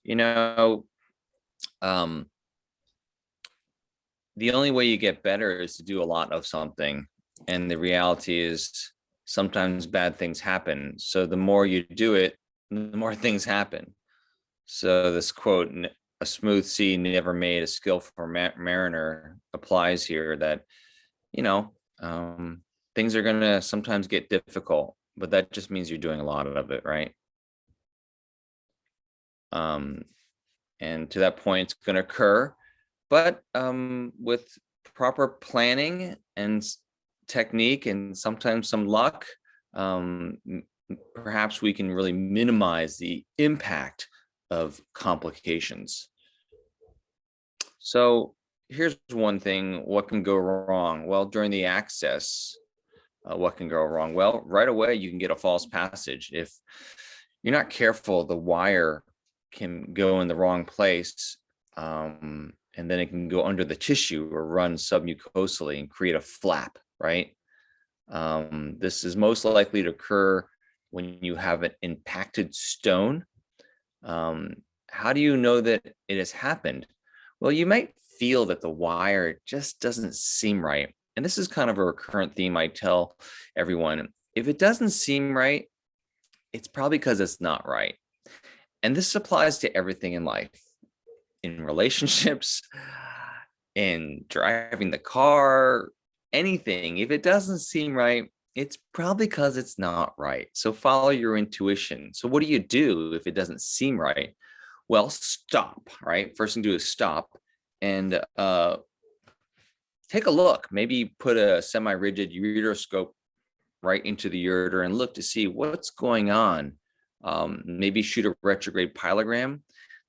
You know, um, the only way you get better is to do a lot of something. And the reality is sometimes bad things happen. So the more you do it, the more things happen. So this quote, a smooth sea never made a skillful mariner, applies here that, you know, things are going to sometimes get difficult, but that just means you're doing a lot of it, right? And to that point, it's going to occur, but with proper planning and technique and sometimes some luck, perhaps we can really minimize the impact of complications. So here's one thing, what can go wrong? Well, during the access, what can go wrong? Well, right away, you can get a false passage. If you're not careful, the wire can go in the wrong place, and then it can go under the tissue or run submucosally and create a flap, right? This is most likely to occur when you have an impacted stone. How do you know that it has happened? Well, you might feel that the wire just doesn't seem right. And this is kind of a recurrent theme I tell everyone. If it doesn't seem right, it's probably because it's not right. And this applies to everything in life, in relationships, in driving the car, anything. If it doesn't seem right, it's probably because it's not right. So follow your intuition. So what do you do if it doesn't seem right? Well, stop, right? First thing to do is stop and take a look. Maybe put a semi-rigid ureteroscope right into the ureter and look to see what's going on. Maybe shoot a retrograde pyelogram.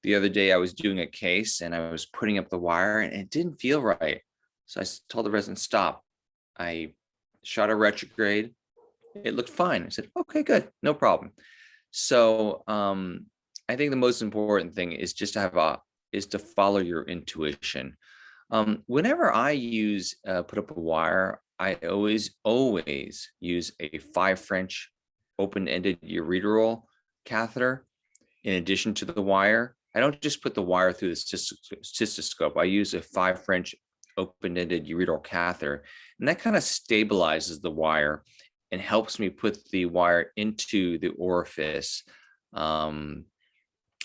The other day I was doing a case and I was putting up the wire and it didn't feel right. So I told the resident, stop. I shot a retrograde. It looked fine. I said, okay, good, no problem. So I think the most important thing is just to follow your intuition. Whenever I put up a wire, I always use a 5 French open-ended ureteral catheter in addition to the wire. I don't just put the wire through the cystoscope. I use a 5 French open-ended ureteral catheter, and that kind of stabilizes the wire and helps me put the wire into the orifice.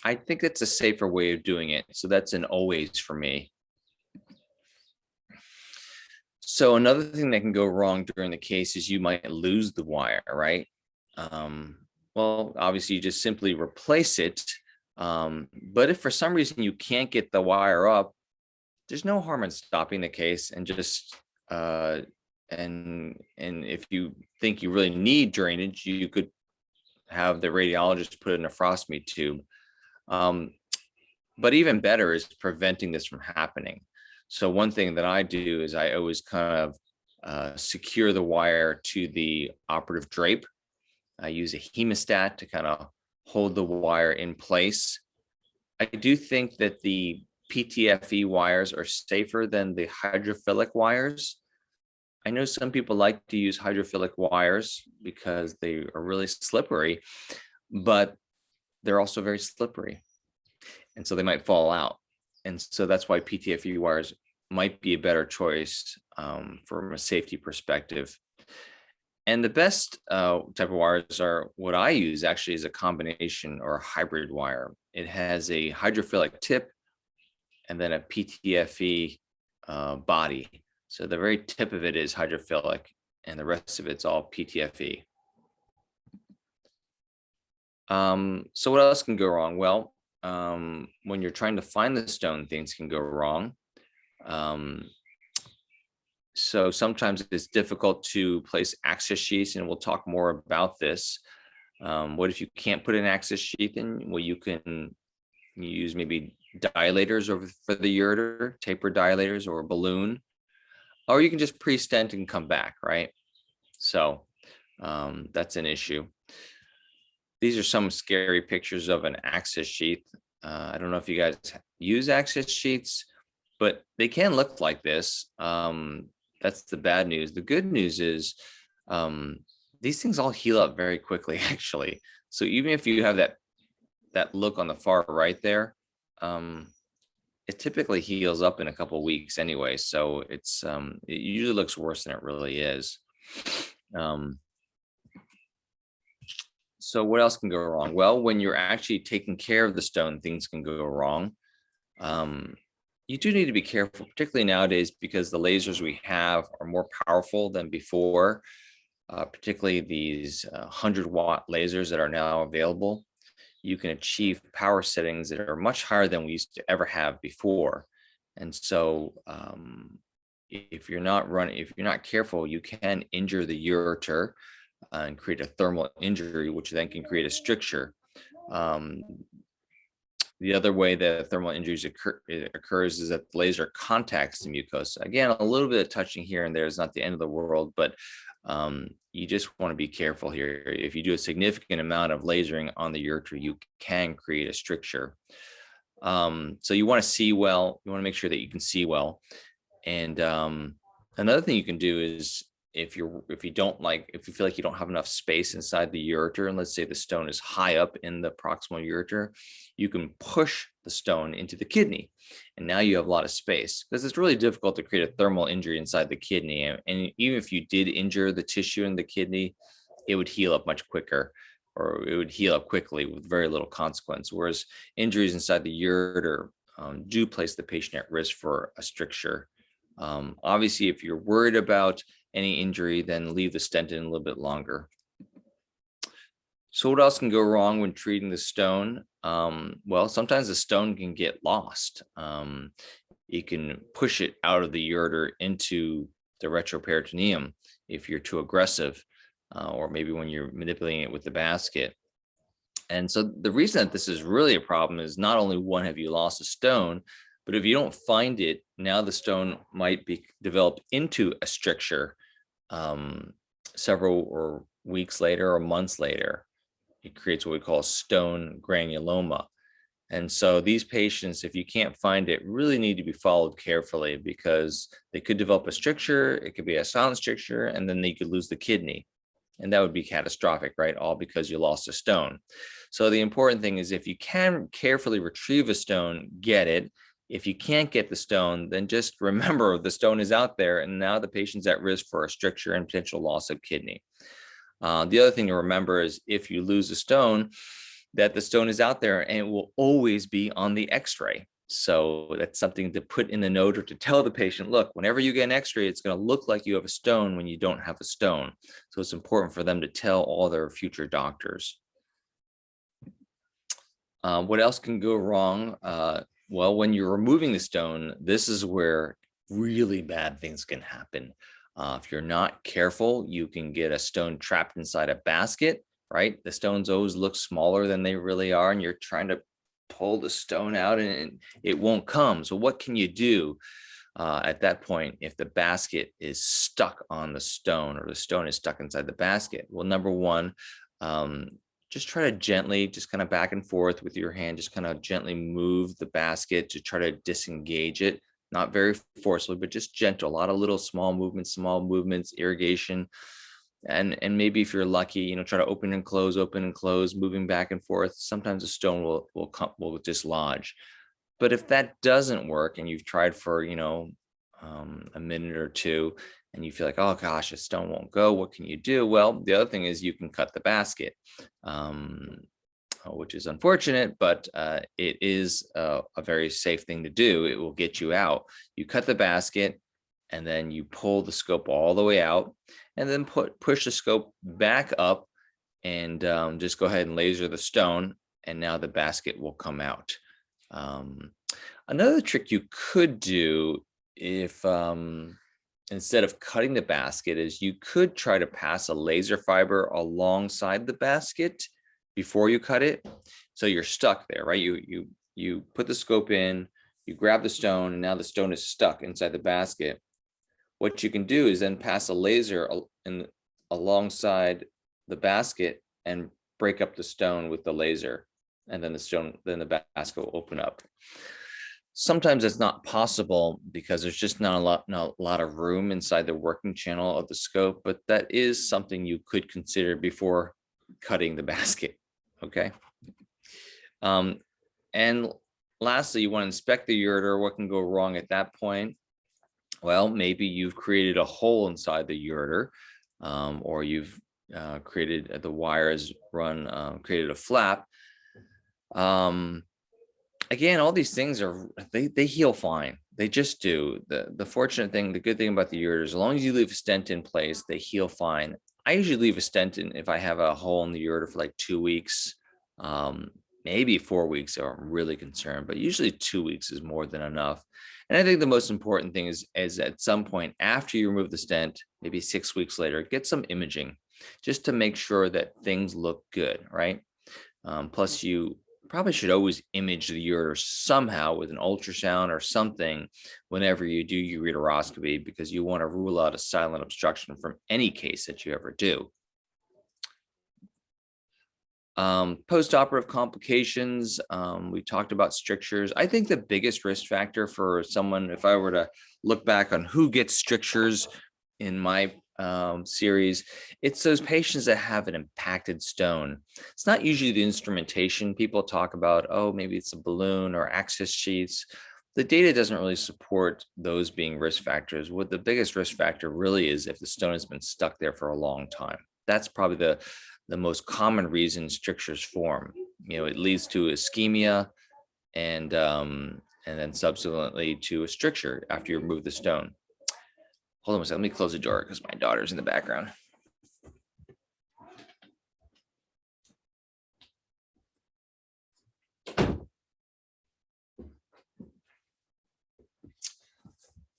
I think that's a safer way of doing it. So that's an always for me. So another thing that can go wrong during the case is you might lose the wire, right? Well, obviously you just simply replace it. But if for some reason you can't get the wire up, there's no harm in stopping the case and just and if you think you really need drainage, you could have the radiologist put in a nephrostomy tube. But even better is preventing this from happening. So one thing that I do is I always kind of secure the wire to the operative drape. I use a hemostat to kind of hold the wire in place. I do think that the PTFE wires are safer than the hydrophilic wires. I know some people like to use hydrophilic wires because they are really slippery, but they're also very slippery. And so they might fall out. And so that's why PTFE wires might be a better choice from a safety perspective. And the best type of wires are what I use actually is a combination or a hybrid wire. It has a hydrophilic tip and then a PTFE body. So the very tip of it is hydrophilic and the rest of it's all PTFE. So what else can go wrong? Well, when you're trying to find the stone, things can go wrong. So sometimes it's difficult to place access sheaths, and we'll talk more about this. What if you can't put an access sheath in? Well, you can use maybe dilators for the ureter, taper dilators or a balloon, or you can just pre-stent and come back, right? So that's an issue. These are some scary pictures of an access sheath. I don't know if you guys use access sheaths, but they can look like this. That's the bad news. The good news is these things all heal up very quickly, actually. So even if you have that look on the far right there, it typically heals up in a couple of weeks anyway. So it usually looks worse than it really is. So what else can go wrong? Well, when you're actually taking care of the stone, things can go wrong. You do need to be careful, particularly nowadays, because the lasers we have are more powerful than before, particularly these 100-watt lasers that are now available. You can achieve power settings that are much higher than we used to ever have before. And so if you're not careful, you can injure the ureter and create a thermal injury, which then can create a stricture. The other way that thermal injuries occurs is that the laser contacts the mucosa. Again, a little bit of touching here and there is not the end of the world, but you just want to be careful here. If you do a significant amount of lasering on the ureter, you can create a stricture. So you want to see well. You want to make sure that you can see well. And another thing you can do is if you feel like you don't have enough space inside the ureter, and let's say the stone is high up in the proximal ureter, you can push the stone into the kidney, and now you have a lot of space, because it's really difficult to create a thermal injury inside the kidney. And even if you did injure the tissue in the kidney, it would heal up much quicker, or it would heal up quickly with very little consequence. Whereas injuries inside the ureter do place the patient at risk for a stricture. Obviously, if you're worried about any injury, then leave the stent in a little bit longer. So what else can go wrong when treating the stone? Well, sometimes the stone can get lost. You can push it out of the ureter into the retroperitoneum if you're too aggressive, or maybe when you're manipulating it with the basket. And so the reason that this is really a problem is not only, one, have you lost a stone, but if you don't find it, now the stone might be developed into a stricture several or weeks later or months later. It creates what we call stone granuloma. And so these patients, if you can't find it, really need to be followed carefully, because they could develop a stricture, it could be a silent stricture, and then they could lose the kidney. And that would be catastrophic, right? All because you lost a stone. So the important thing is, if you can carefully retrieve a stone, get it. If you can't get the stone, then just remember the stone is out there, and now the patient's at risk for a stricture and potential loss of kidney. The other thing to remember is, if you lose a stone, that the stone is out there and it will always be on the x-ray. So that's something to put in the note, or to tell the patient, look, whenever you get an x-ray, it's going to look like you have a stone when you don't have a stone. So it's important for them to tell all their future doctors. What else can go wrong? Well, when you're removing the stone, this is where really bad things can happen. If you're not careful, you can get a stone trapped inside a basket, right? The stones always look smaller than they really are, and you're trying to pull the stone out and it won't come. So what can you do at that point if the basket is stuck on the stone, or the stone is stuck inside the basket? Well, number one, just try to gently, just kind of back and forth with your hand, just kind of gently move the basket to try to disengage it. Not very forcefully, but just gentle. A lot of little small movements, irrigation. And maybe if you're lucky, try to open and close, moving back and forth. Sometimes a stone will dislodge. But if that doesn't work, and you've tried for, a minute or two, and you feel like, oh gosh, a stone won't go, what can you do? Well, the other thing is, you can cut the basket, which is unfortunate, but it is a very safe thing to do. It will get you out. You cut the basket, and then you pull the scope all the way out, and then push the scope back up, and just go ahead and laser the stone, and now the basket will come out. Another trick you could do, if instead of cutting the basket, is you could try to pass a laser fiber alongside the basket before you cut it. So you're stuck there, right? You put the scope in, you grab the stone, and now the stone is stuck inside the basket. What you can do is then pass a laser alongside the basket and break up the stone with the laser, and then the basket will open up. Sometimes it's not possible because there's just not a lot of room inside the working channel of the scope, but that is something you could consider before cutting the basket. Okay. And lastly, you want to inspect the ureter. What can go wrong at that point? Well, maybe you've created a hole inside the ureter, or you've created the wire has created a flap. Again, all these things they heal fine. They just do. The fortunate thing, the good thing about the ureter is as long as you leave a stent in place, they heal fine. I usually leave a stent in if I have a hole in the ureter for like 2 weeks, maybe 4 weeks if I'm really concerned, but usually 2 weeks is more than enough. And I think the most important thing is at some point after you remove the stent, maybe 6 weeks later, get some imaging just to make sure that things look good, right? Plus, you probably should always image the ureter somehow with an ultrasound or something whenever you do your ureteroscopy, because you want to rule out a silent obstruction from any case that you ever do. Post-operative complications, we talked about strictures. I think the biggest risk factor for someone, if I were to look back on who gets strictures in my series, it's those patients that have an impacted stone. It's not usually the instrumentation. People talk about, oh, maybe it's a balloon or access sheaths. The data doesn't really support those being risk factors. What the biggest risk factor really is if the stone has been stuck there for a long time. That's probably the most common reason strictures form. It leads to ischemia and then subsequently to a stricture after you remove the stone. Hold on a second, let me close the door because my daughter's in the background.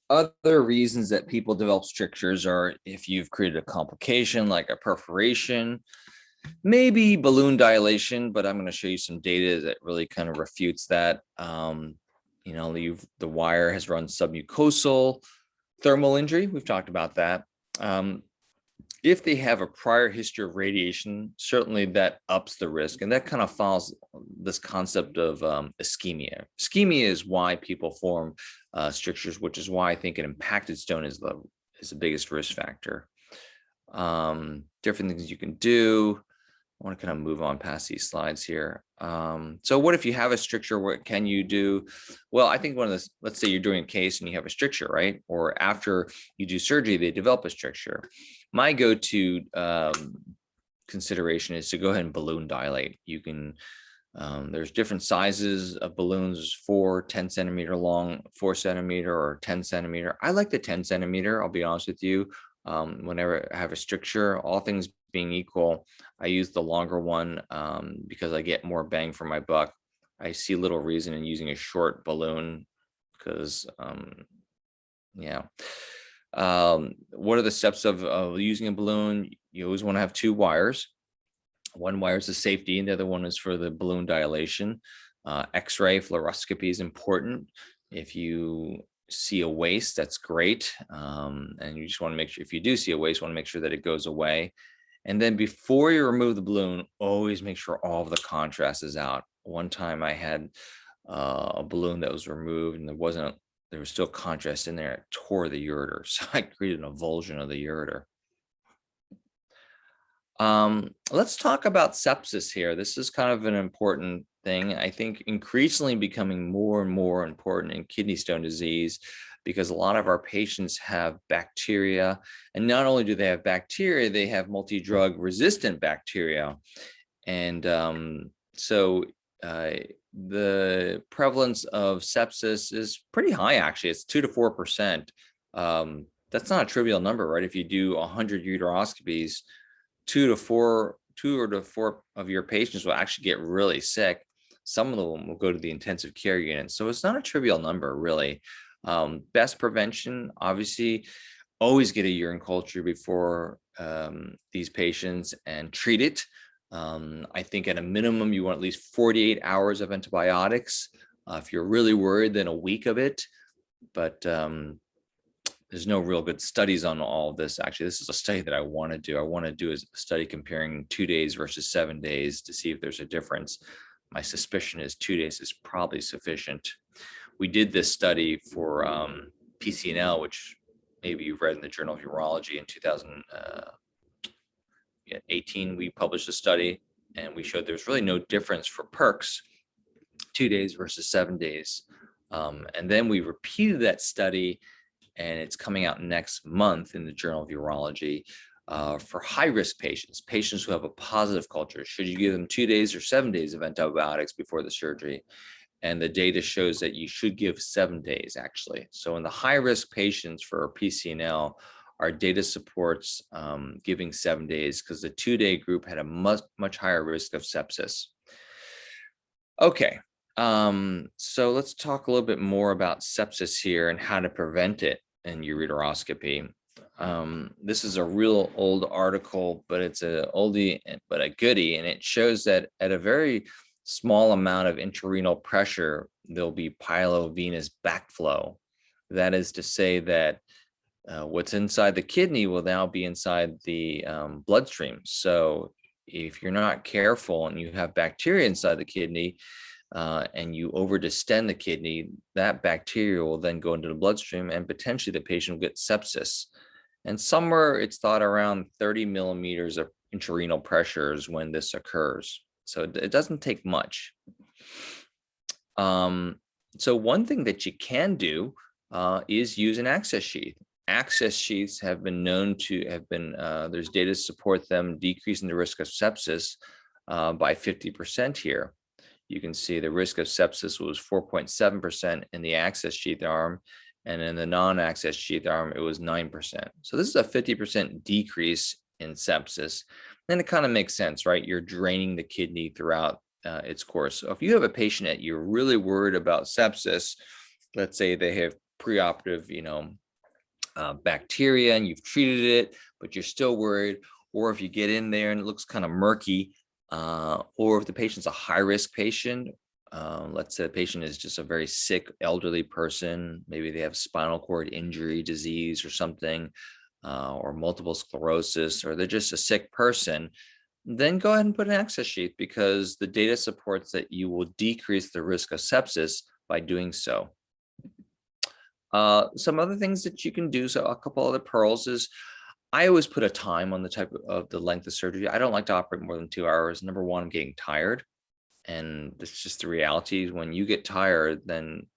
Other reasons that people develop strictures are if you've created a complication like a perforation, maybe balloon dilation, but I'm going to show you some data that really kind of refutes that. The wire has run submucosal, thermal injury, we've talked about that. If they have a prior history of radiation, certainly that ups the risk. And that kind of follows this concept of ischemia. Ischemia is why people form strictures, which is why I think an impacted stone is the biggest risk factor. Different things you can do. I want to kind of move on past these slides here. So what if you have a stricture? What can you do? Well, I think let's say you're doing a case and you have a stricture, right? Or after you do surgery, they develop a stricture. My go-to consideration is to go ahead and balloon dilate. You can, there's different sizes of balloons, 10 centimeter long, 4 centimeter, or 10 centimeter. I like the 10 centimeter, I'll be honest with you. Whenever I have a stricture, all things being equal, I use the longer one because I get more bang for my buck. I see little reason in using a short balloon because, what are the steps of using a balloon? You always want to have 2 wires. One wire is the safety, and the other one is for the balloon dilation. X-ray fluoroscopy is important. If you see a waste, that's great. And you just want to make sure, if you do see a waste, you want to make sure that it goes away. And then before you remove the balloon, always make sure all of the contrast is out. One time I had a balloon that was removed and there was still contrast in there. It tore the ureter. So I created an avulsion of the ureter. Let's talk about sepsis here. This is kind of an important thing. I think increasingly becoming more and more important in kidney stone disease, because a lot of our patients have bacteria, and not only do they have bacteria, they have multi-drug resistant bacteria. And the prevalence of sepsis is pretty high, actually. It's 2 to 4%. That's not a trivial number, right? If you do 100 uteroscopies, 2 to 4 of your patients will actually get really sick. Some of them will go to the intensive care unit. So it's not a trivial number, really. Best prevention, obviously, always get a urine culture before these patients and treat it. I think at a minimum, you want at least 48 hours of antibiotics. If you're really worried, then a week of it. But there's no real good studies on all of this. Actually, this is a study that I want to do. I want to do a study comparing 2 days versus 7 days to see if there's a difference. My suspicion is 2 days is probably sufficient. We did this study for PCNL, which maybe you've read in the Journal of Urology in 2018. We published a study and we showed there's really no difference for perks 2 days versus 7 days. And then we repeated that study, and it's coming out next month in the Journal of Urology for high-risk patients, patients who have a positive culture. Should you give them 2 days or 7 days of antibiotics before the surgery? And the data shows that you should give 7 days, actually. So in the high-risk patients for PCNL, our data supports giving 7 days because the 2-day group had a much higher risk of sepsis. Okay, so let's talk a little bit more about sepsis here and how to prevent it in ureteroscopy. This is a real old article, but it's an oldie but a goodie, and it shows that at a very small amount of intrarenal pressure, there'll be pilovenous backflow. That is to say that what's inside the kidney will now be inside the bloodstream. So if you're not careful and you have bacteria inside the kidney and you overdistend the kidney, that bacteria will then go into the bloodstream and potentially the patient will get sepsis. And somewhere it's thought around 30 millimeters of intrarenal pressures when this occurs. So it doesn't take much. So one thing that you can do is use an access sheath. Access sheaths have been known to have been, there's data to support them decreasing the risk of sepsis by 50% here. You can see the risk of sepsis was 4.7% in the access sheath arm, and in the non-access sheath arm, it was 9%. So this is a 50% decrease in sepsis. And it kind of makes sense, right? You're draining the kidney throughout its course. So if you have a patient that you're really worried about sepsis, let's say they have preoperative, bacteria and you've treated it, but you're still worried, or if you get in there and it looks kind of murky, or if the patient's a high-risk patient, let's say the patient is just a very sick elderly person, maybe they have spinal cord injury disease or something, or multiple sclerosis, or they're just a sick person, then go ahead and put an access sheath because the data supports that you will decrease the risk of sepsis by doing so. Some other things that you can do, so a couple other pearls is, I always put a time on the type of the length of surgery. I don't like to operate more than 2 hours. Number one, I'm getting tired. And it's just the reality. When you get tired, then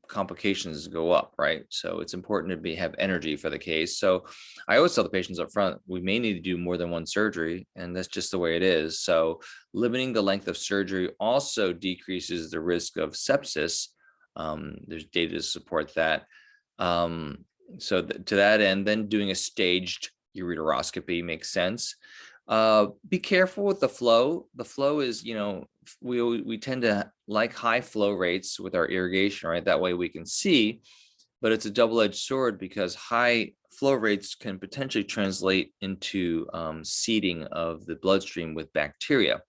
complications go up, right? So it's important to have energy for the case. So I always tell the patients up front, we may need to do more than one surgery, and that's just the way it is. So limiting the length of surgery also decreases the risk of sepsis. There's data to support that. So to that end, then doing a staged ureteroscopy makes sense. Be careful with the flow. The flow is, we tend to like high flow rates with our irrigation, right? That way we can see, but it's a double-edged sword because high flow rates can potentially translate into seeding of the bloodstream with bacteria.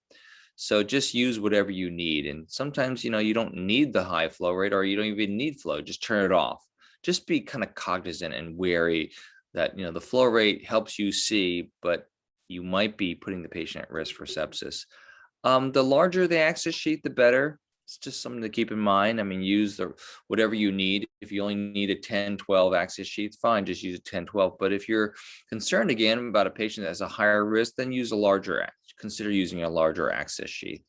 So just use whatever you need. And sometimes, you don't need the high flow rate, or you don't even need flow, just turn it off. Just be kind of cognizant and wary that, the flow rate helps you see, but you might be putting the patient at risk for sepsis. The larger the access sheath, the better. It's just something to keep in mind. I mean, use whatever you need. If you only need a 10-12 access sheath, fine, just use a 10-12. But if you're concerned again about a patient that has a higher risk, then consider using a larger access sheath.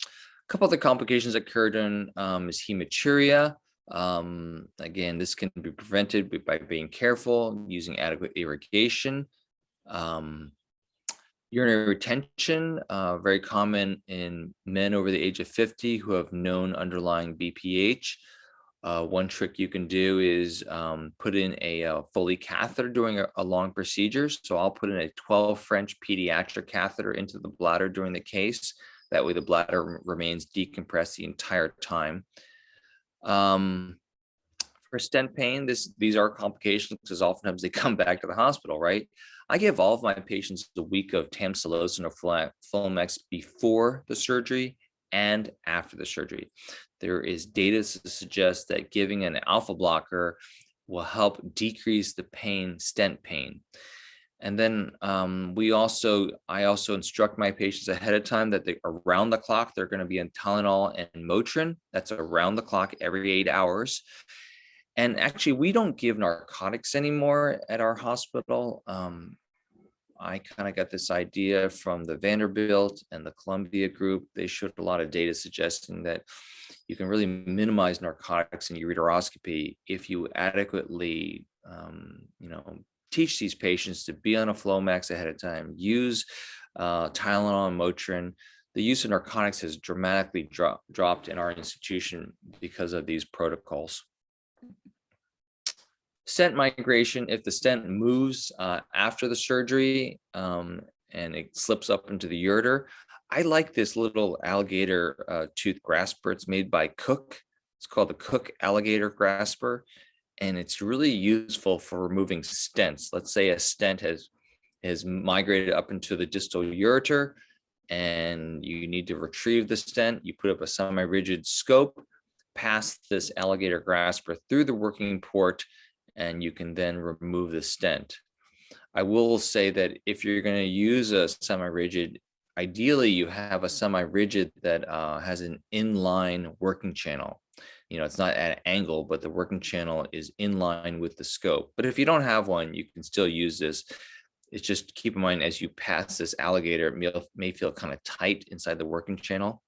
A couple other complications that occur during is hematuria. Again, this can be prevented by being careful, using adequate irrigation. Urinary retention, very common in men over the age of 50 who have known underlying BPH. One trick you can do is put in a Foley catheter during a long procedure. So I'll put in a 12 French pediatric catheter into the bladder during the case. That way the bladder remains decompressed the entire time. For stent pain, these are complications because oftentimes they come back to the hospital, right? I give all of my patients a week of tamsulosin or Flomex before the surgery and after the surgery. There is data to suggest that giving an alpha blocker will help decrease the pain, stent pain. And then I also instruct my patients ahead of time that around the clock, they're going to be on Tylenol and Motrin. That's around the clock every 8 hours. And actually, we don't give narcotics anymore at our hospital. I kind of got this idea from the Vanderbilt and the Columbia group. They showed a lot of data suggesting that you can really minimize narcotics in ureteroscopy if you adequately, teach these patients to be on a Flomax ahead of time, use Tylenol and Motrin. The use of narcotics has dramatically dropped in our institution because of these protocols. Stent migration, if the stent moves after the surgery and it slips up into the ureter, I like this little alligator tooth grasper. It's made by Cook. It's called the Cook alligator grasper, and it's really useful for removing stents. Let's say a stent has migrated up into the distal ureter and you need to retrieve the stent. You put up a semi-rigid scope, pass this alligator grasper through the working port, and you can then remove the stent. I will say that if you're going to use a semi-rigid, ideally you have a semi-rigid that has an inline working channel. It's not at an angle, but the working channel is in line with the scope. But if you don't have one, you can still use this. It's just keep in mind as you pass this alligator, it may feel kind of tight inside the working channel.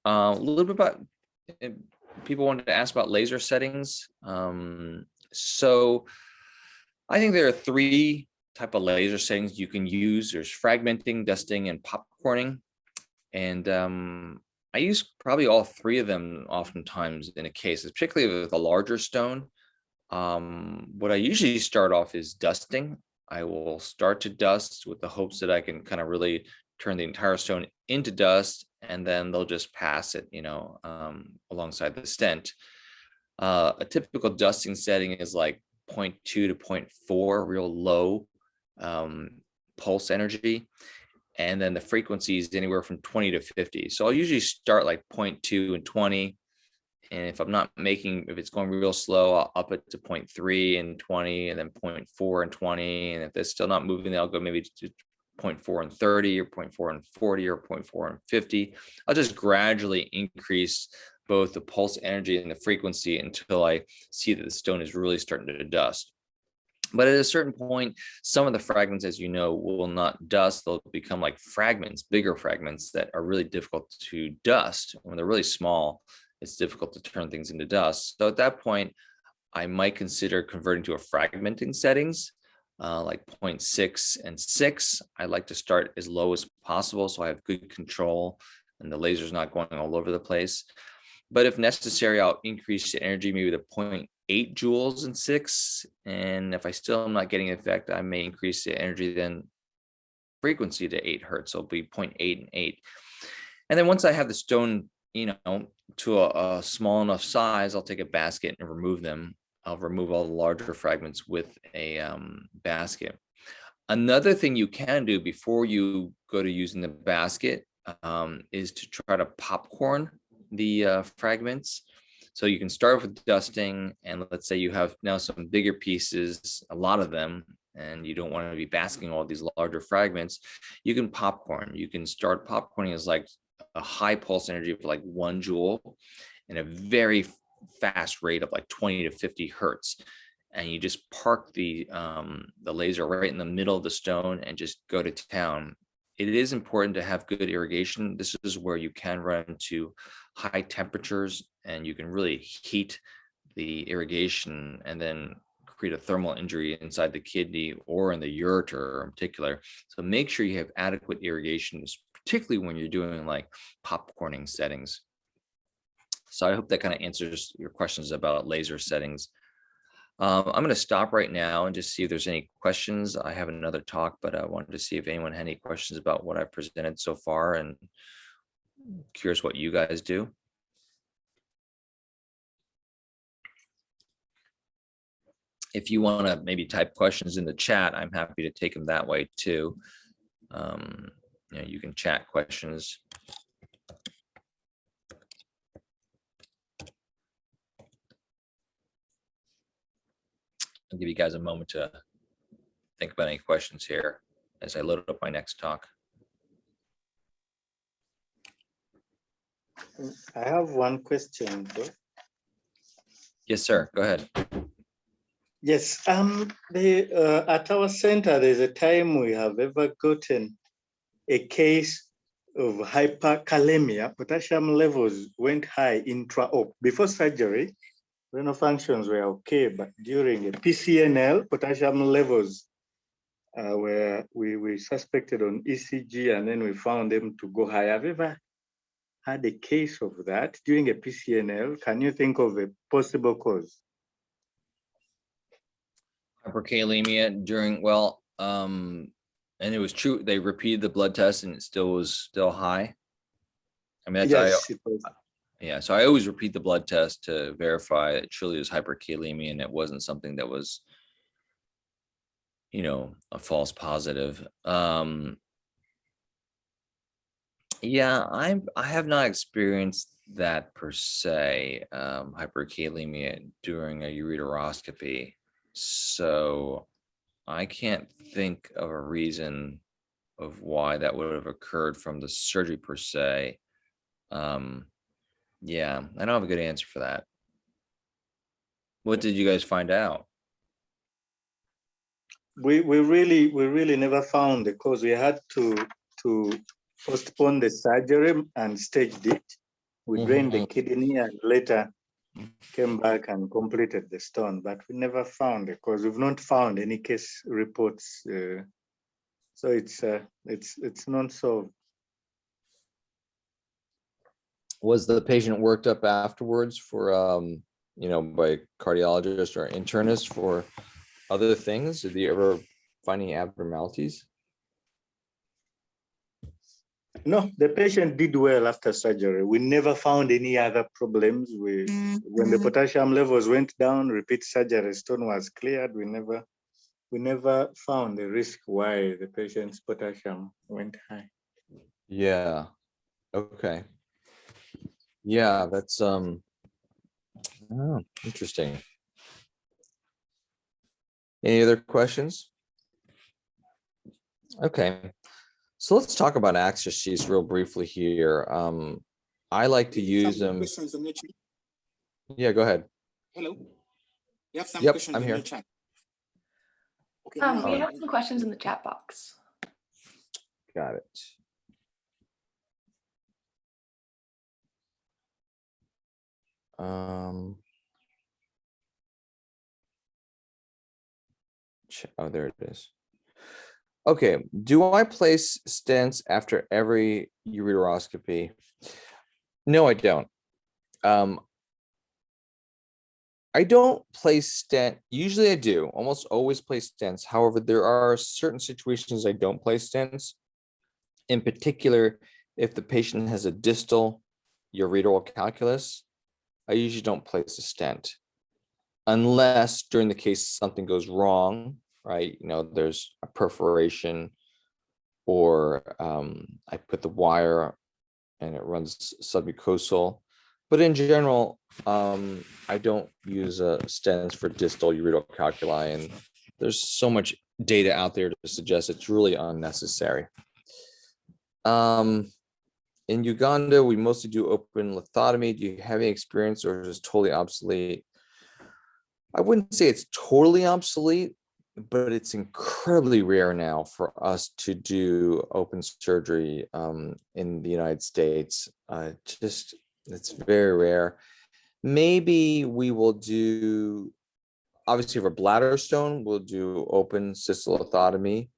A little bit about, people wanted to ask about laser settings. So I think there are 3 type of laser settings you can use. There's fragmenting, dusting, and popcorning. And I use probably all 3 of them oftentimes in a case, particularly with a larger stone. What I usually start off is dusting. I will start to dust with the hopes that I can kind of really turn the entire stone into dust, and then they'll just pass it, alongside the stent. A typical dusting setting is like 0.2 to 0.4, real low pulse energy. And then the frequency is anywhere from 20 to 50. So I'll usually start like 0.2 and 20. And if it's going real slow, I'll up it to 0.3 and 20, and then 0.4 and 20. And if it's still not moving, then I'll go maybe to 0.4 and 30, or 0.4 and 40, or 0.4 and 50. I'll just gradually increase both the pulse energy and the frequency until I see that the stone is really starting to dust. But at a certain point, some of the fragments, as you know, will not dust. They'll become like fragments, bigger fragments that are really difficult to dust. When they're really small, it's difficult to turn things into dust. So at that point, I might consider converting to a fragmenting settings, like 0.6 and 6. I like to start as low as possible so I have good control and the laser's not going all over the place. But if necessary, I'll increase the energy maybe to 0.8 joules in 6. And if I still am not getting effect, I may increase the energy then frequency to 8 hertz. So it'll be 0.8 and 8. And then once I have the stone, to a small enough size, I'll take a basket and remove them. I'll remove all the larger fragments with a basket. Another thing you can do before you go to using the basket is to try to popcorn the fragments. So you can start with dusting, and let's say you have now some bigger pieces, a lot of them, and you don't want to be basking all these larger fragments. You can popcorn. You can start popcorning as like a high pulse energy of like 1 joule and a very fast rate of like 20 to 50 hertz. And you just park the laser right in the middle of the stone and just go to town. It is important to have good irrigation. This is where you can run into high temperatures and you can really heat the irrigation and then create a thermal injury inside the kidney or in the ureter in particular. So make sure you have adequate irrigation, particularly when you're doing like popcorning settings. So I hope that kind of answers your questions about laser settings. I'm going to stop right now and just see if there's any questions. I have another talk, but I wanted to see if anyone had any questions about what I presented so far, and curious what you guys do. If you want to maybe type questions in the chat, I'm happy to take them that way too. You can chat questions. I'll give you guys a moment to think about any questions here as I load up my next talk. I have one question though. Yes, sir. Go ahead. Yes, at our center, there's a time we have ever gotten a case of hyperkalemia. Potassium levels went high intra-op. Before surgery, renal functions were okay, but during a PCNL, potassium levels were we suspected on ECG, and then we found them to go high. Have you ever had a case of that during a PCNL? Can you think of a possible cause? Hyperkalemia during, well, and it was true, they repeated the blood test and it was still high. I mean, Yes, it was. yeah, so I always repeat the blood test to verify it truly was hyperkalemia and it wasn't something that was, a false positive. Yeah, I have not experienced that per se, hyperkalemia during a ureteroscopy. So I can't think of a reason of why that would have occurred from the surgery per se. Yeah, I don't have a good answer for that. What did you guys find out? We really never found the cause. We had to postpone the surgery and staged it. We drained the kidney and later came back and completed the stone, but we never found the cause. We've not found any case reports, so it's not solved. Was the patient worked up afterwards for by cardiologist or internist for other things? Did you ever find any abnormalities? No, the patient did well after surgery. We never found any other problems. When the potassium levels went down, repeat surgery, stone was cleared. We never found the risk why the patient's potassium went high. Yeah. Okay. Yeah, that's interesting. Any other questions? Okay. So let's talk about access sheets real briefly here. I like to use them. Questions in the chat. Yeah, go ahead. Hello. You have some Yep, questions I'm in here. the chat. Okay. We have some questions in the chat box. Got it. Oh, there it is. Okay, do I place stents after every ureteroscopy? No, I don't. I don't place stent. Usually I do, almost always place stents. However, there are certain situations I don't place stents. In particular, if the patient has a distal ureteral calculus, I usually don't place a stent unless during the case something goes wrong, right? There's a perforation or I put the wire and it runs submucosal. But in general, I don't use stents for distal ureteral calculi, and there's so much data out there to suggest it's really unnecessary. In Uganda, we mostly do open lithotomy. Do you have any experience, or is it totally obsolete? I wouldn't say it's totally obsolete, but it's incredibly rare now for us to do open surgery in the United States. It's very rare. Maybe we will do, obviously for bladder stone, we'll do open cystolithotomy.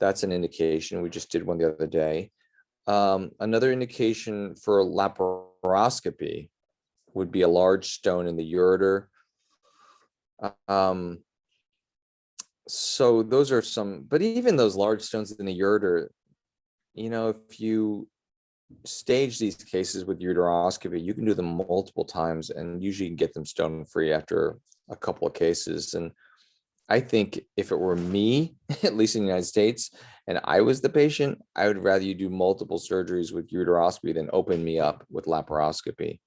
That's an indication. We just did one the other day. Another indication for laparoscopy would be a large stone in the ureter. So those are some, but even those large stones in the ureter, if you stage these cases with ureteroscopy, you can do them multiple times and usually get them stone free after a couple of cases. And I think if it were me, at least in the United States, and I was the patient, I would rather you do multiple surgeries with ureteroscopy than open me up with laparoscopy.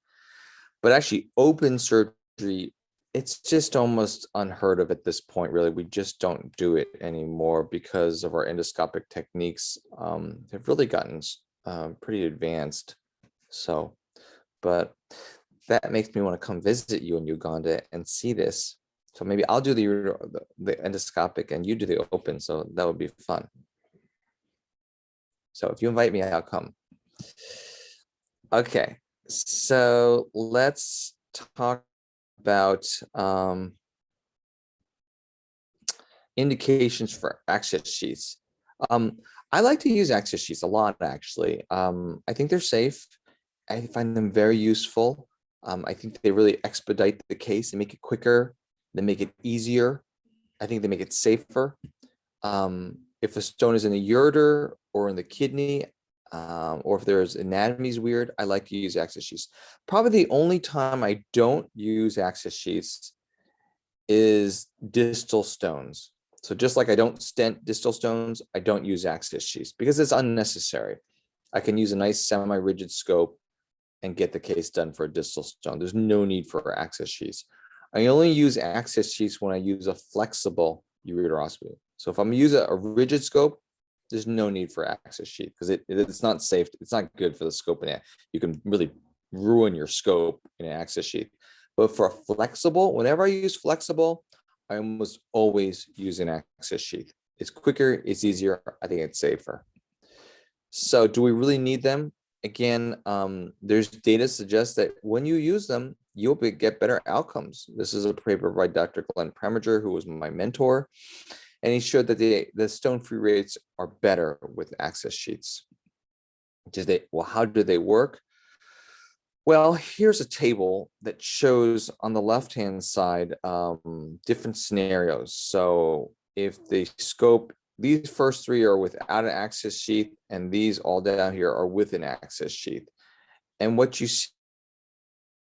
But actually open surgery, it's just almost unheard of at this point, really. We just don't do it anymore because of our endoscopic techniques have really gotten pretty advanced. But that makes me want to come visit you in Uganda and see this. So maybe I'll do the endoscopic and you do the open. So that would be fun. So if you invite me, I'll come. Okay, so let's talk about indications for access sheets. I like to use access sheets a lot, actually. I think they're safe. I find them very useful. I think they really expedite the case. They make it quicker. They make it easier. I think they make it safer. If a stone is in the ureter or in the kidney, or if there's anatomy's weird, I like to use access sheets. Probably the only time I don't use access sheets is distal stones. So just like I don't stent distal stones, I don't use access sheets because it's unnecessary. I can use a nice semi-rigid scope and get the case done for a distal stone. There's no need for access sheets. I only use access sheets when I use a flexible ureteroscopy. So if I'm using a rigid scope, there's no need for access sheet because it's not safe. It's not good for the scope, and you can really ruin your scope in an access sheet. But for a flexible, whenever I use flexible, I almost always use an access sheet. It's quicker, it's easier. I think it's safer. So do we really need them? Again, there's data suggests that when you use them, you'll get better outcomes. This is a paper by Dr. Glenn Preminger, who was my mentor, and he showed that the stone-free rates are better with access sheets. Well, how do they work? Well, here's a table that shows on the left-hand side different scenarios. So if the scope, these first three are without an access sheath, and these all down here are with an access sheath. And what you see,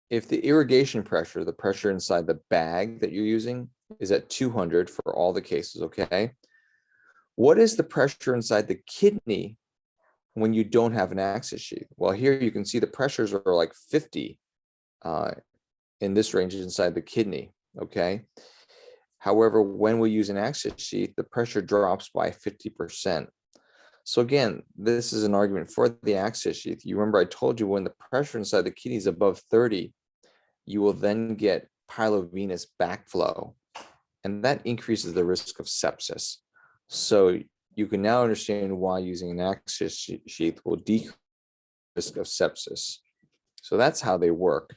if the irrigation pressure, the pressure inside the bag that you're using is at 200 for all the cases, okay? What is the pressure inside the kidney when you don't have an access sheath? Well, here you can see the pressures are like 50 in this range inside the kidney, okay? However, when we use an access sheath, the pressure drops by 50%. So again, this is an argument for the access sheath. You remember I told you when the pressure inside the kidney is above 30, you will then get pilovenous backflow, and that increases the risk of sepsis. So you can now understand why using an access sheath will decrease the risk of sepsis. So that's how they work.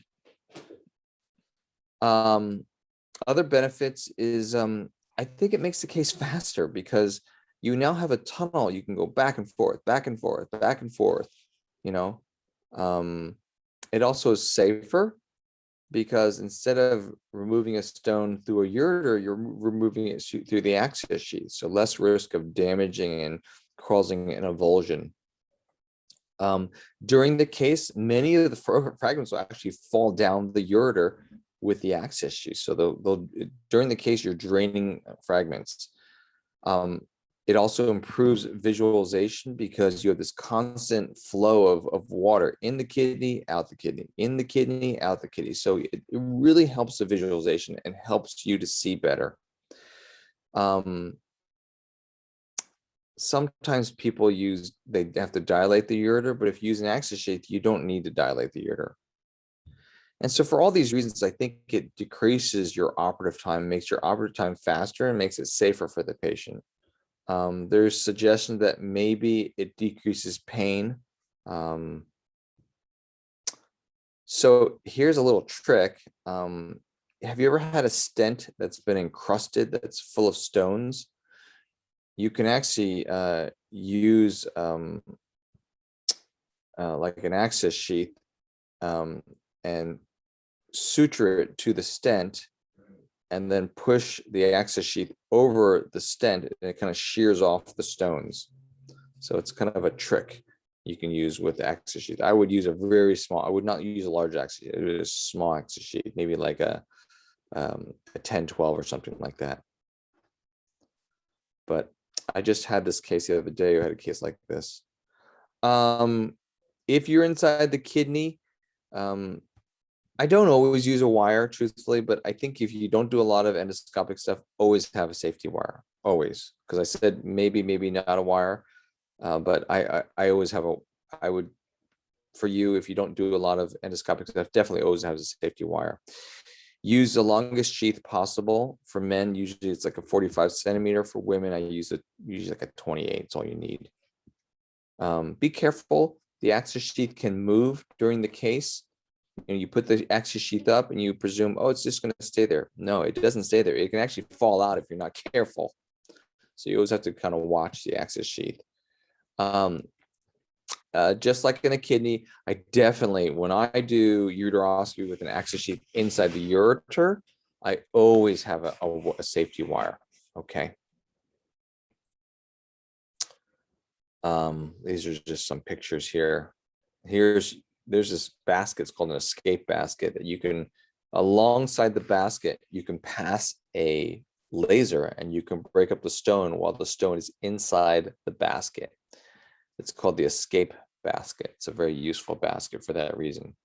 Other benefits is I think it makes the case faster because you now have a tunnel. You can go back and forth, back and forth, back and forth, you know. It also is safer because instead of removing a stone through a ureter, you're removing it through the access sheath. So less risk of damaging and causing an avulsion. During the case, many of the fragments will actually fall down the ureter with the access sheath. So they'll during the case, you're draining fragments. It also improves visualization because you have this constant flow of water in the kidney, out the kidney, in the kidney, out the kidney. So it really helps the visualization and helps you to see better. Sometimes people they have to dilate the ureter, but if you use an access sheath, you don't need to dilate the ureter. And so for all these reasons, I think it decreases your operative time, makes your operative time faster, and makes it safer for the patient. There's suggestion that maybe it decreases pain. So here's a little trick. Have you ever had a stent that's been encrusted, that's full of stones? You can actually use like an access sheath and suture it to the stent, and then push the access sheath over the stent, and it kind of shears off the stones. So it's kind of a trick you can use with the access sheath. I would use a very small, I would not use a large access sheath, it was a small access sheath, maybe like a 10-12 or something like that. But I just had this case the other day. I had a case like this. If you're inside the kidney, I don't always use a wire, truthfully, but I think if you don't do a lot of endoscopic stuff, always have a safety wire, always. Because I said maybe not a wire, but I always have I would, for you, if you don't do a lot of endoscopic stuff, definitely always have a safety wire. Use the longest sheath possible. For men, usually it's like a 45 centimeter. For women, I use usually like a 28. It's all you need. Be careful. The access sheath can move during the case. You put the access sheath up and you presume, oh, it's just going to stay there. No, it doesn't stay there. It can actually fall out if you're not careful. So you always have to kind of watch the access sheath. Just like in a kidney, I definitely, when I do uteroscopy with an access sheath inside the ureter, I always have a safety wire. Okay. These are just some pictures here. There's this basket, it's called an escape basket, that you can, alongside the basket, you can pass a laser and you can break up the stone while the stone is inside the basket. It's called the escape basket. It's a very useful basket for that reason.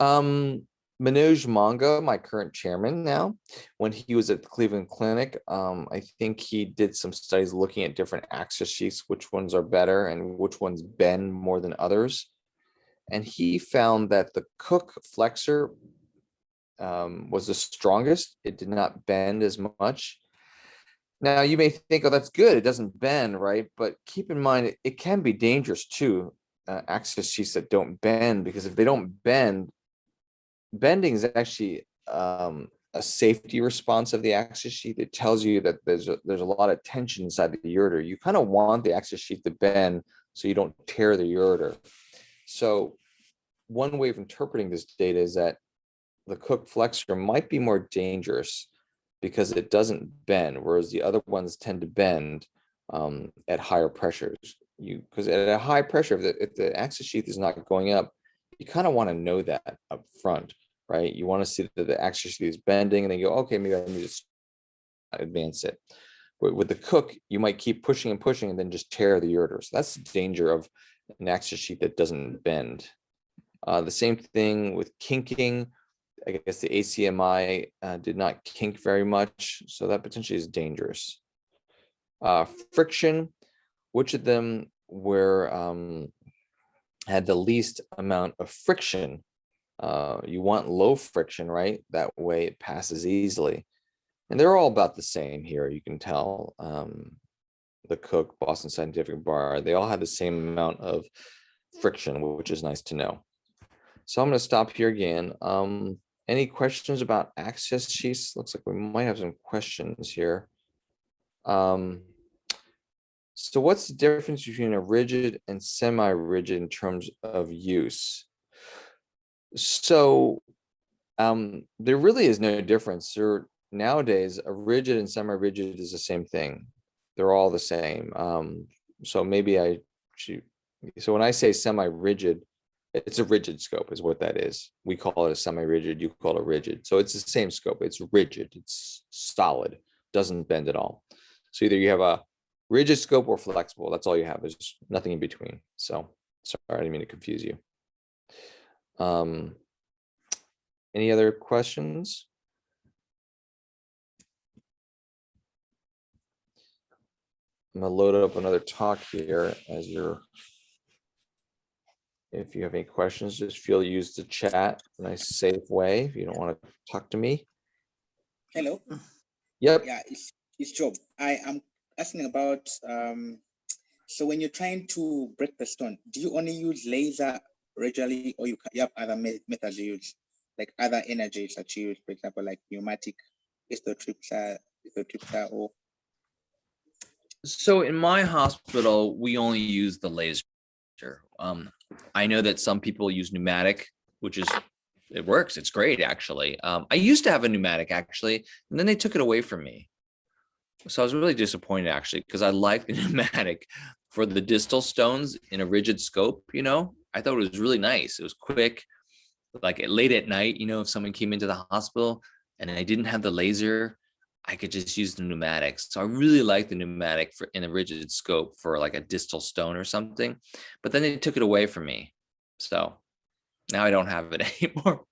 Manoj Manga, my current chairman now, when he was at the Cleveland Clinic, I think he did some studies looking at different access sheaths, which ones are better and which ones bend more than others. And he found that the Cook flexor was the strongest. It did not bend as much. Now you may think, oh, that's good, it doesn't bend, right? But keep in mind, it can be dangerous too, access sheaths that don't bend, because if they don't bend, bending is actually a safety response of the access sheath. It tells you that there's a lot of tension inside the ureter. You kind of want the access sheath to bend so you don't tear the ureter. So one way of interpreting this data is that the Cook flexor might be more dangerous because it doesn't bend, whereas the other ones tend to bend at higher pressures. Because at a high pressure, if the access sheath is not going up, you kind of want to know that up front, right? You want to see that the access sheath is bending, and then you go, okay, maybe I need to advance it. But with the Cook, you might keep pushing and pushing and then just tear the ureter. So that's the danger of an access sheath that doesn't bend. The same thing with kinking. I guess the ACMI did not kink very much, so that potentially is dangerous. Friction, which of them had the least amount of friction? You want low friction, right? That way it passes easily. And they're all about the same here. You can tell the Cook, Boston Scientific Bar, they all have the same amount of friction, which is nice to know. So I'm going to stop here again. Any questions about access sheaths? Looks like we might have some questions here. So what's the difference between a rigid and semi-rigid in terms of use? So there really is no difference. Nowadays, a rigid and semi-rigid is the same thing. They're all the same. So maybe so when I say semi-rigid, it's a rigid scope is what that is. We call it a semi-rigid, you call it rigid. So it's the same scope. It's rigid, it's solid, doesn't bend at all. So either you have a rigid scope or flexible. That's all you have. There's nothing in between. So sorry, I didn't mean to confuse you. Any other questions? I'm gonna load up another talk here as if you have any questions, just use the chat in a safe way if you don't want to talk to me. Hello. Yep. Yeah, it's Job. I am asking about so when you're trying to break the stone, do you only use laser regularly, or you have other methods you use, like other energies that you use, for example, like pneumatic, histotripsa, or? So in my hospital, we only use the laser. I know that some people use pneumatic, which it works. It's great, actually. I used to have a pneumatic, actually, and then they took it away from me. So I was really disappointed, actually, because I liked the pneumatic for the distal stones in a rigid scope. I thought it was really nice. It was quick, like late at night, if someone came into the hospital and I didn't have the laser, I could just use the pneumatics. So I really like the pneumatic in a rigid scope for like a distal stone or something, but then they took it away from me. So now I don't have it anymore.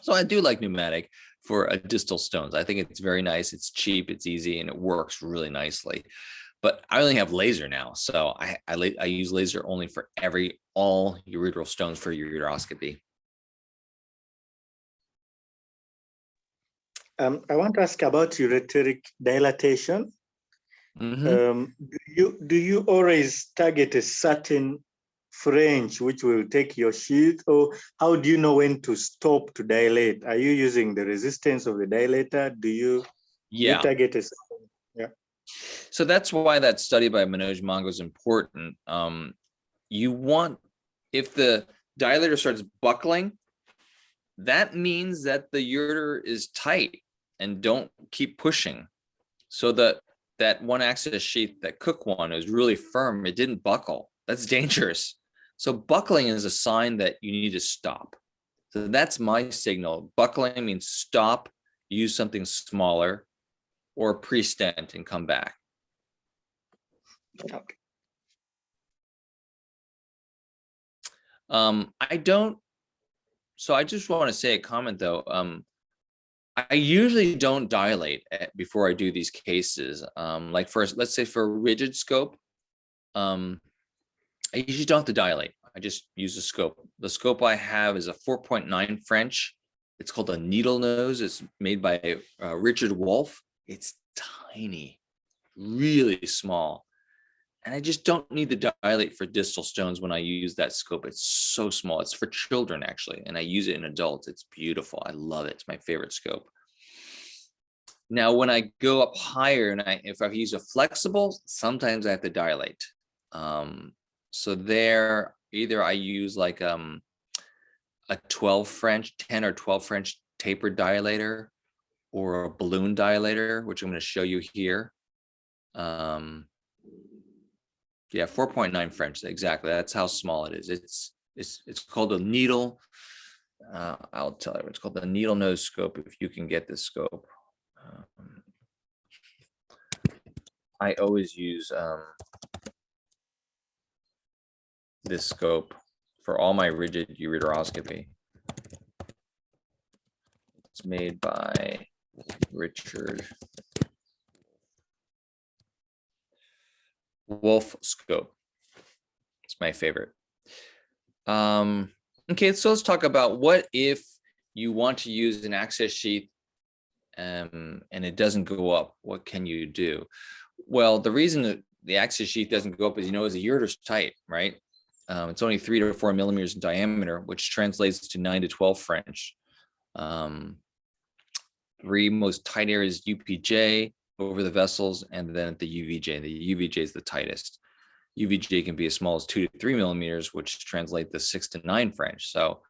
So I do like pneumatic for a distal stones. I think it's very nice. It's cheap, it's easy, and it works really nicely. But I only have laser now. So I use laser only for all ureteral stones for ureteroscopy. I want to ask about ureteric dilatation. Mhm. Do you always target a certain French which will take your sheath, or how do you know when to stop to dilate? Are you using the resistance of the dilator? Do you Yeah. target a certain? Yeah. So that's why that study by Manoj Mongo is important. You want, if the dilator starts buckling, that means that the ureter is tight, and don't keep pushing. So that one axis sheath, that Cook one, is really firm. It didn't buckle. That's dangerous. So buckling is a sign that you need to stop. So that's my signal. Buckling means stop, use something smaller, or pre-stent and come back. Okay. I don't, so I just want to say a comment though. I usually don't dilate before I do these cases. Like first, let's say for a rigid scope, I usually don't have to dilate. I just use the scope. The scope I have is a 4.9 French. It's called a needle nose. It's made by Richard Wolf. It's tiny, really small. And I just don't need to dilate for distal stones when I use that scope. It's so small. It's for children, actually. And I use it in adults. It's beautiful. I love it. It's my favorite scope. Now, when I go up higher, and if I use a flexible, sometimes I have to dilate. So there, either I use like a 12 French, 10 or 12 French tapered dilator, or a balloon dilator, which I'm going to show you here. Yeah, 4.9 French, exactly. That's how small it is. It's called a needle. I'll tell you, it's called the needle nose scope, if you can get this scope. I always use this scope for all my rigid ureteroscopy. It's made by Richard Wolf scope. It's my favorite. Okay, so let's talk about what if you want to use an access sheath and it doesn't go up. What can you do? Well, the reason that the access sheath doesn't go up is, the ureter's tight, right? It's only 3 to 4 millimeters in diameter, which translates to 9 to 12 French. Three most tight areas, UPJ over the vessels, and then at the UVJ. The UVJ is the tightest. UVJ can be as small as 2 to 3 millimeters, which translate to 6 to 9 French. So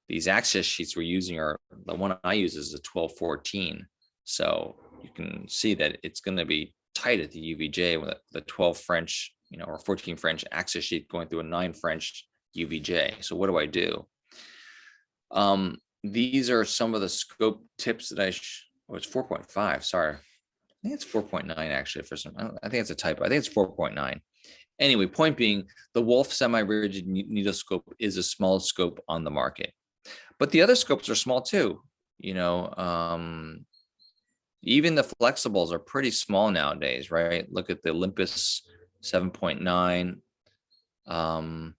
these access sheets we're using are, the one I use is a 12-14. So you can see that it's going to be tight at the UVJ with the 12 French, or 14 French access sheet going through a 9 French UVJ. So what do I do? These are some of the scope tips that it's 4.5. Sorry. I think it's 4.9 actually for some. I think it's a typo. I think it's 4.9. Anyway, point being, the Wolf semi-rigid needle scope is the smallest scope on the market, but the other scopes are small too. Even the flexibles are pretty small nowadays, right? Look at the Olympus 7.9.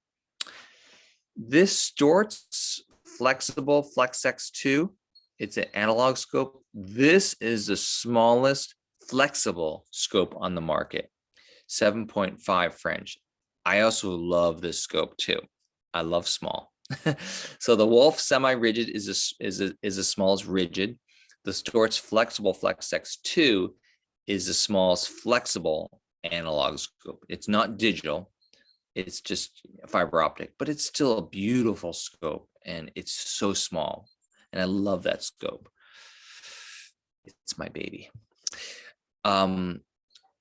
This Stort's flexible FlexX2, it's an analog scope. This is the smallest flexible scope on the market, 7.5 French. I also love this scope too. I love small. So the Wolf semi-rigid is the smallest rigid. The Stort's flexible FlexX2 is the smallest flexible analog scope. It's not digital. It's just fiber optic, but it's still a beautiful scope, and it's so small. And I love that scope. It's my baby.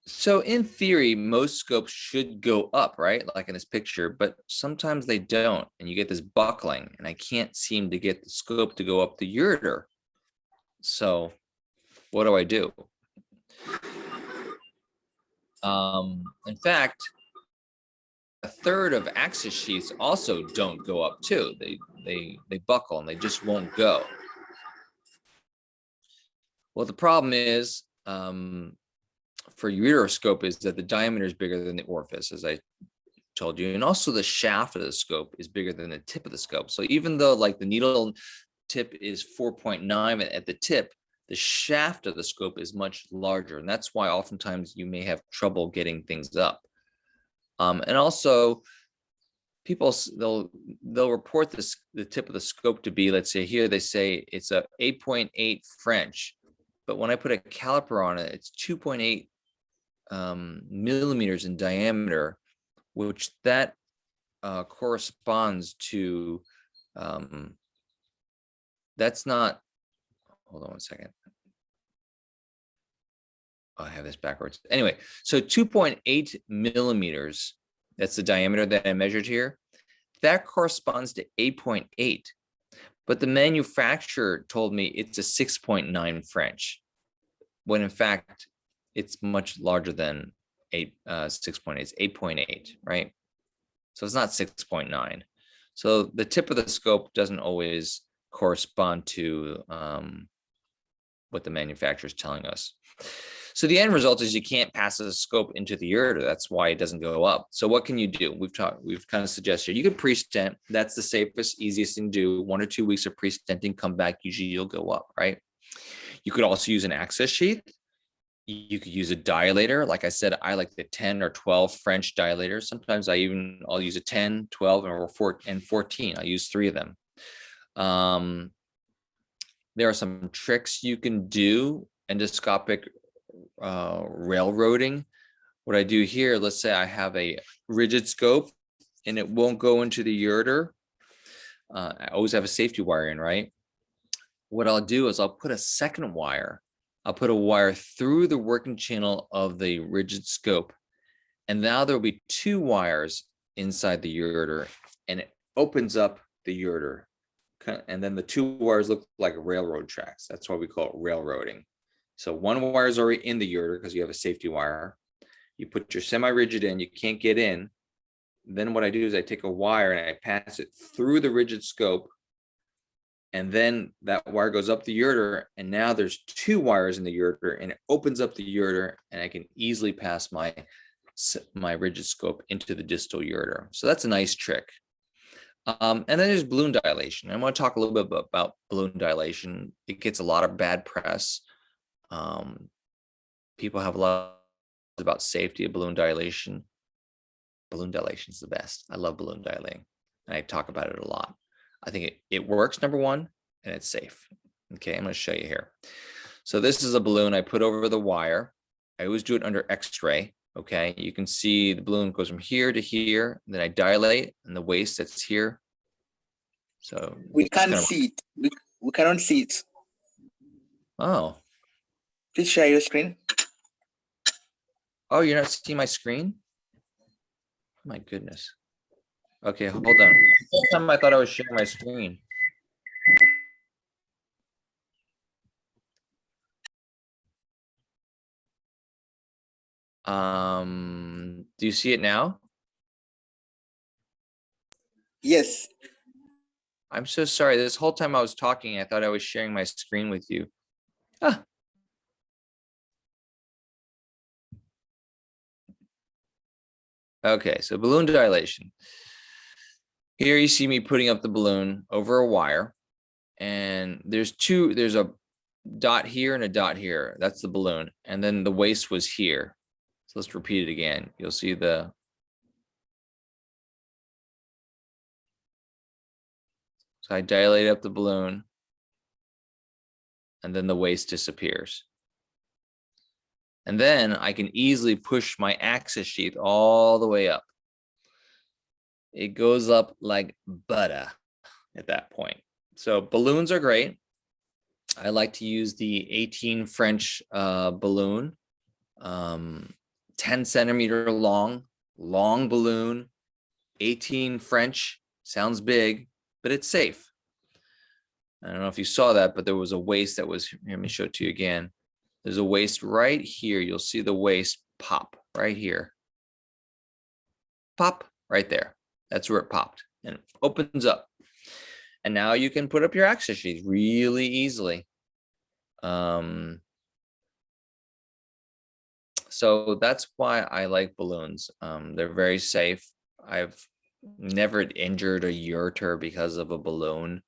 So in theory, most scopes should go up, right? Like in this picture, but sometimes they don't, and you get this buckling, and I can't seem to get the scope to go up the ureter. So what do I do? In fact, a third of access sheaths also don't go up too. They buckle and they just won't go. Well, the problem is, for ureteroscope, is that the diameter is bigger than the orifice, as I told you, and also the shaft of the scope is bigger than the tip of the scope. So even though like the needle tip is 4.9 at the tip, the shaft of the scope is much larger. And that's why oftentimes you may have trouble getting things up. And also people, they'll report this, the tip of the scope to be, let's say here, they say it's a 8.8 French, but when I put a caliper on it, it's 2.8 millimeters in diameter, which that corresponds to, that's not, hold on one second. I have this backwards. Anyway, so 2.8 millimeters, that's the diameter that I measured here. That corresponds to 8.8. But the manufacturer told me it's a 6.9 French, when in fact, it's much larger than 6.8, it's 8.8, right? So it's not 6.9. So the tip of the scope doesn't always correspond to what the manufacturer is telling us. So the end result is you can't pass the scope into the ureter. That's why it doesn't go up. So what can you do? We've kind of suggested you could pre-stent. That's the safest, easiest thing to do. 1 or 2 weeks of pre-stenting, come back, usually you'll go up, right? You could also use an access sheath. You could use a dilator. Like I said, I like the 10 or 12 French dilators. Sometimes I'll use a 10, 12, or 14. I'll use 3 of them. There are some tricks you can do, endoscopic railroading. What I do here, let's say I have a rigid scope and it won't go into the ureter. I always have a safety wire in, right? What I'll do is I'll put a second wire. I'll put a wire through the working channel of the rigid scope. And now there'll be 2 wires inside the ureter, and it opens up the ureter. And then the 2 wires look like railroad tracks. That's why we call it railroading. So 1 wire is already in the ureter because you have a safety wire. You put your semi-rigid in, you can't get in. Then what I do is I take a wire and I pass it through the rigid scope. And then that wire goes up the ureter, and now there's 2 wires in the ureter, and it opens up the ureter, and I can easily pass my rigid scope into the distal ureter. So that's a nice trick. And then there's balloon dilation. I want to talk a little bit about balloon dilation. It gets a lot of bad press. People have a lot about safety of balloon dilation. Balloon dilation is the best. I love balloon dilating, and I talk about it a lot. I think it works, number one, and it's safe. Okay, I'm going to show you here. So this is a balloon I put over the wire. I always do it under X-ray. Okay, you can see the balloon goes from here to here, and then I dilate, and the waist that's here. So we can't see it. We cannot see it. Oh. Please share your screen. Oh, you're not seeing my screen? My goodness. Okay, hold on. This time I thought I was sharing my screen. Do you see it now? Yes. I'm so sorry. This whole time I was talking, I thought I was sharing my screen with you. Ah. Okay, so balloon dilation. Here you see me putting up the balloon over a wire, and there's a dot here and a dot here. That's the balloon. And then the waist was here. So let's repeat it again. You'll see so I dilate up the balloon, and then the waist disappears. And then I can easily push my access sheath all the way up. It goes up like butter at that point. So balloons are great. I like to use the 18 French balloon, 10 centimeter long balloon, 18 French, sounds big, but it's safe. I don't know if you saw that, but there was a waist that was, here, let me show it to you again. There's a waist right here. You'll see the waist pop right here. Pop right there. That's where it popped, and it opens up. And now you can put up your access sheath really easily. So that's why I like balloons. They're very safe. I've never injured a ureter because of a balloon.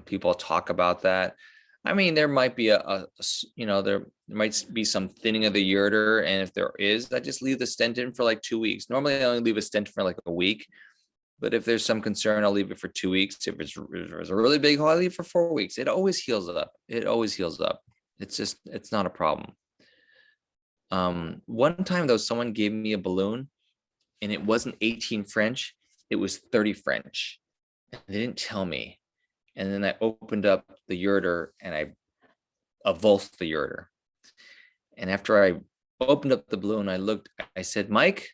People talk about that. I mean, there might be there might be some thinning of the ureter. And if there is, I just leave the stent in for like 2 weeks. Normally I only leave a stent for like a week. But if there's some concern, I'll leave it for 2 weeks. If it's a really big hole, I leave it for 4 weeks. It always heals up. It always heals up. It's not a problem. One time though, someone gave me a balloon and it wasn't 18 French, it was 30 French. And they didn't tell me. And then I opened up the ureter and I avulsed the ureter. And after I opened up the balloon, I said, Mike,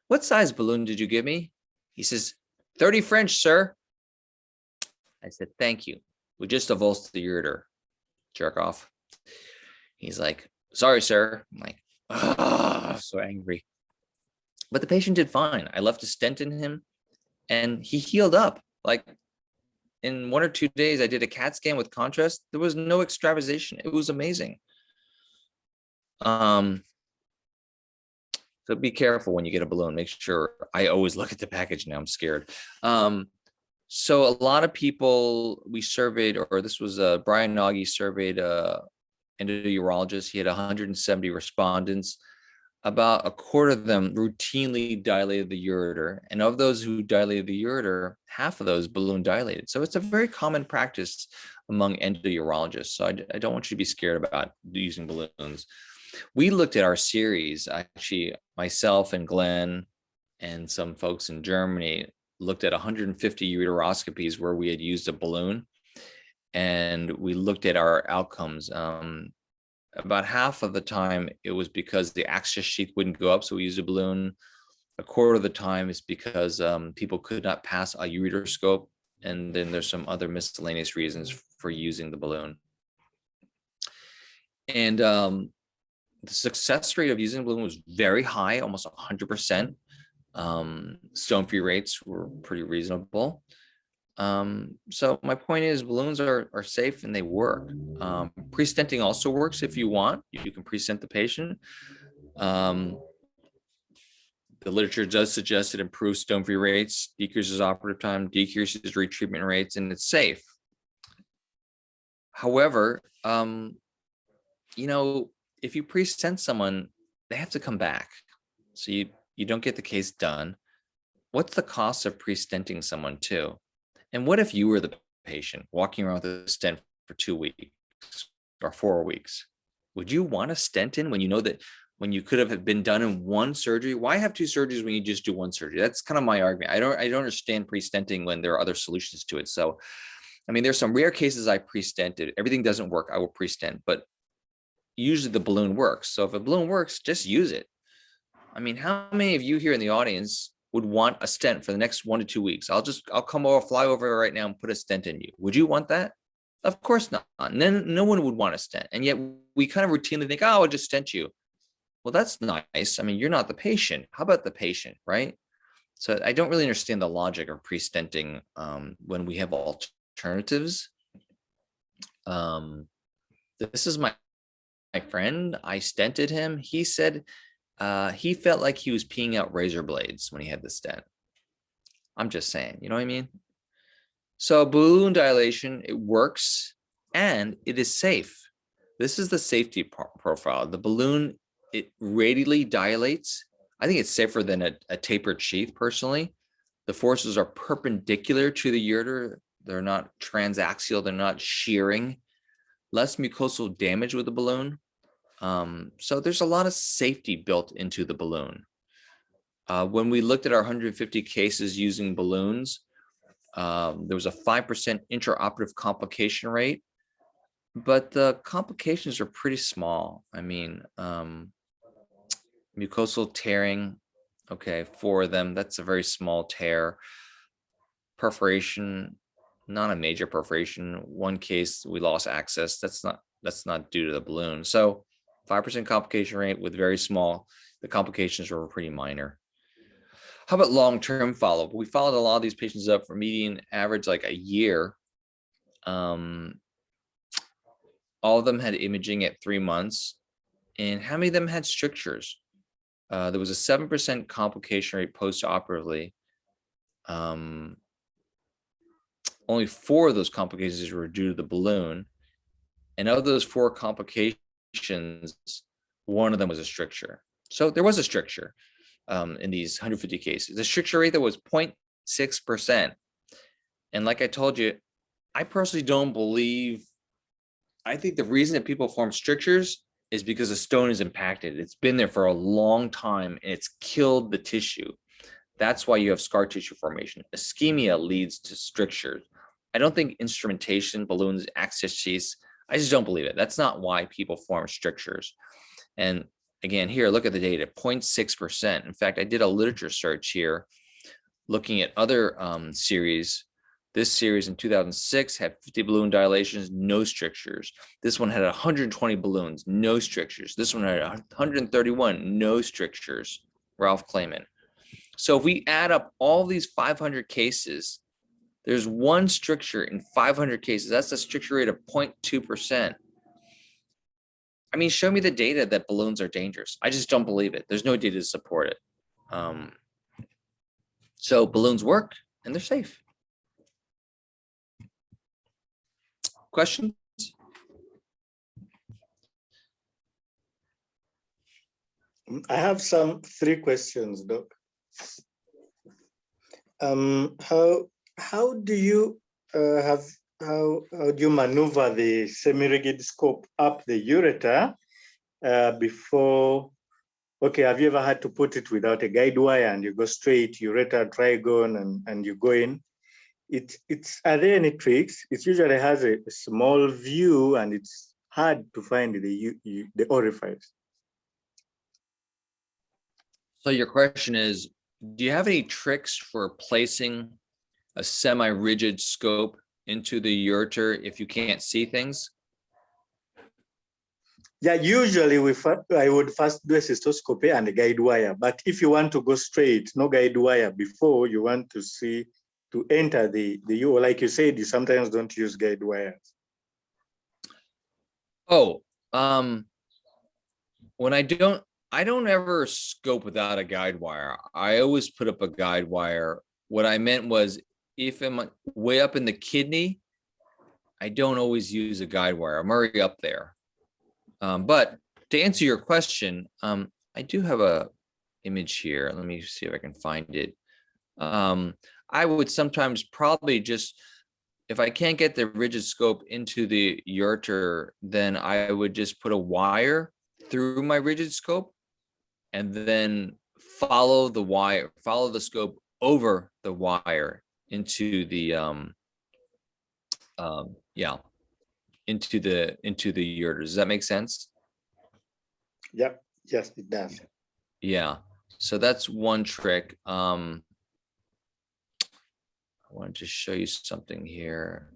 what size balloon did you give me? He says, 30 French, sir. I said, thank you. We just avulsed the ureter. Jerk off. He's like, sorry, sir. I'm like, oh, so angry. But the patient did fine. I left a stent in him and he healed up. Like in 1 or 2 days, I did a CAT scan with contrast. There was no extravasation. It was amazing. So be careful when you get a balloon. Make sure. I always look at the package now. I'm scared. So a lot of people we surveyed, or this was Brian Nagy surveyed endourologist. He had 170 respondents. About a quarter of them routinely dilated the ureter. And of those who dilated the ureter, half of those balloon dilated. So it's a very common practice among endourologists. So I don't want you to be scared about using balloons. We looked at our series, actually, myself and Glenn and some folks in Germany looked at 150 ureteroscopies where we had used a balloon. And we looked at our outcomes. About half of the time, it was because the access sheath wouldn't go up, so we used a balloon. A quarter of the time is because people could not pass a ureteroscope. And then there's some other miscellaneous reasons for using the balloon. And the success rate of using a balloon was very high, almost 100%. Stone-free rates were pretty reasonable. So my point is balloons are safe and they work. Pre-stenting also works if you want. You can pre-stent the patient. The literature does suggest it improves stone-free rates, decreases operative time, decreases retreatment rates, and it's safe. However, if you pre-stent someone, they have to come back. So you don't get the case done. What's the cost of pre-stenting someone too? And what if you were the patient walking around with a stent for 2 weeks or 4 weeks? Would you want a stent in when you know that when you could have been done in one surgery? Why have 2 surgeries when you just do 1 surgery? That's kind of my argument. I don't understand pre-stenting when there are other solutions to it. So, I mean, there's some rare cases I pre-stented. Everything doesn't work, I will pre-stent, but usually the balloon works. So if a balloon works, just use it. I mean, how many of you here in the audience would want a stent for the next 1 to 2 weeks? I'll fly over right now and put a stent in you. Would you want that? Of course not. No one would want a stent. And yet we kind of routinely think, oh, I'll just stent you. Well, that's nice. I mean, you're not the patient. How about the patient, right? So I don't really understand the logic of pre-stenting when we have alternatives. This is my friend. I stented him. He said he felt like he was peeing out razor blades when he had the stent. I'm just saying, you know what I mean? So balloon dilation, it works and it is safe. This is the safety profile. The balloon, it radially dilates. I think it's safer than a tapered sheath personally. The forces are perpendicular to the ureter. They're not transaxial. They're not shearing. Less mucosal damage with the balloon. So there's a lot of safety built into the balloon. When we looked at our 150 cases using balloons, there was a 5% intraoperative complication rate, but the complications are pretty small. I mean, mucosal tearing, okay, 4 of them, that's a very small tear. Perforation, not a major perforation. 1 case, we lost access. That's not due to the balloon. So 5% complication rate with very small, the complications were pretty minor. How about long-term follow-up? We followed a lot of these patients up for median average, like a year. All of them had imaging at 3 months. And how many of them had strictures? There was a 7% complication rate post-operatively. Only 4 of those complications were due to the balloon. And of those 4 complications, one of them was a stricture. So there was a stricture in these 150 cases. The stricture rate that was 0.6%. And like I told you, I personally don't believe, I think the reason that people form strictures is because the stone is impacted. It's been there for a long time and it's killed the tissue. That's why you have scar tissue formation. Ischemia leads to strictures. I don't think instrumentation, balloons, access sheaths, I just don't believe it. That's not why people form strictures. And again, here, look at the data, 0.6%. In fact, I did a literature search here looking at other series. This series in 2006 had 50 balloon dilations, no strictures. This one had 120 balloons, no strictures. This one had 131, no strictures, Ralph Klayman. So if we add up all these 500 cases, there's one stricture in 500 cases. That's a stricture rate of 0.2%. I mean, show me the data that balloons are dangerous. I just don't believe it. There's no data to support it. So balloons work and they're safe. Questions? I have 3 questions, Doc. How do you how do you maneuver the semi-rigid scope up the ureter before? Okay, have you ever had to put it without a guide wire and you go straight ureter, trigon, and you go in? Are there any tricks? It usually has a small view and it's hard to find the orifice. So your question is, do you have any tricks for placing a semi-rigid scope into the ureter if you can't see things? Yeah, usually I would first do a cystoscopy and a guide wire. But if you want to go straight, no guide wire before you want to see to enter the U, like you said, you sometimes don't use guide wires. Oh, when I don't ever scope without a guide wire. I always put up a guide wire. What I meant was if I'm way up in the kidney, I don't always use a guide wire. I'm already up there. But to answer your question, I do have a image here. Let me see if I can find it. I would sometimes probably just, if I can't get the rigid scope into the ureter, then I would just put a wire through my rigid scope and then follow the wire, follow the scope over the wire into the into the ureter. Does that make sense? Yep. Yes, it does. Yeah. So that's one trick. I wanted to show you something here.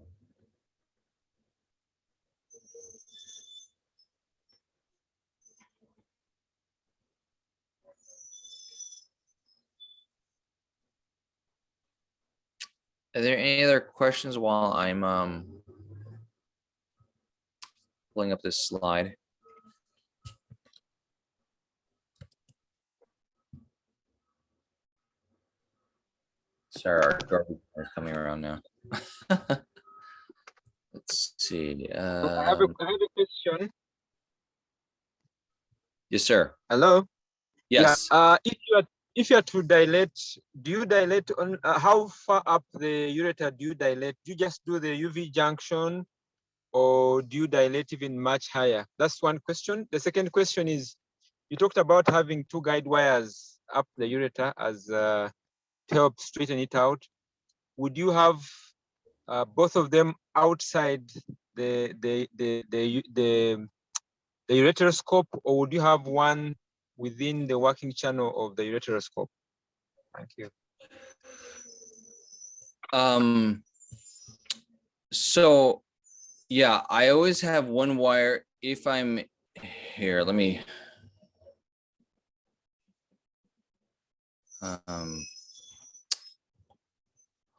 Are there any other questions while I'm pulling up this slide? Sorry, our garbage is coming around now. Let's see. I have a question. Yes, sir. Hello. Yes. Yeah. If you are to dilate, do you dilate on how far up the ureter do you dilate? Do you just do the UV junction, or do you dilate even much higher? That's one question. The second question is, you talked about having 2 guide wires up the ureter as to help straighten it out. Would you have both of them outside the ureteroscope, or would you have one within the working channel of the ureteroscope? Thank you. So yeah, I always have one wire if I'm here. Let me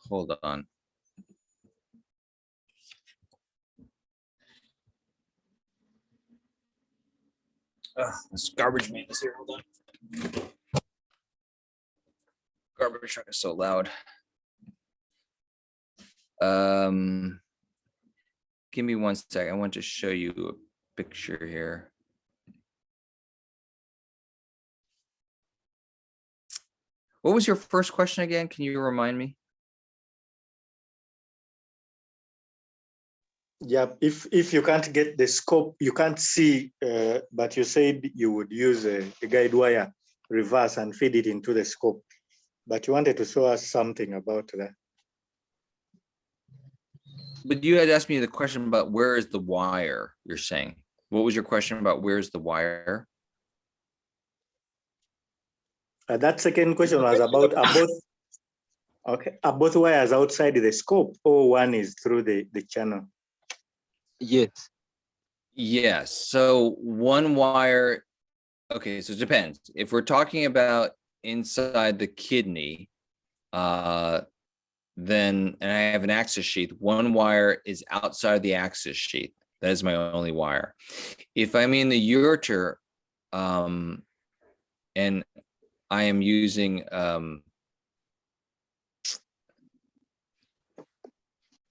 hold on. This garbage man is here. Hold on. Garbage truck is so loud. Give me 1 sec. I want to show you a picture here. What was your first question again? Can you remind me? Yeah, if you can't get the scope, you can't see, but you said you would use a guide wire reverse and feed it into the scope. But you wanted to show us something about that. But you had asked me the question about where is the wire, you're saying. What was your question about where's the wire? That second question was about are both wires outside the scope or one is through the channel? Yes. Yes, so one wire, okay, so it depends. If we're talking about inside the kidney, then, and I have an access sheath, one wire is outside the access sheath. That is my only wire. If I'm in the ureter, and I am using,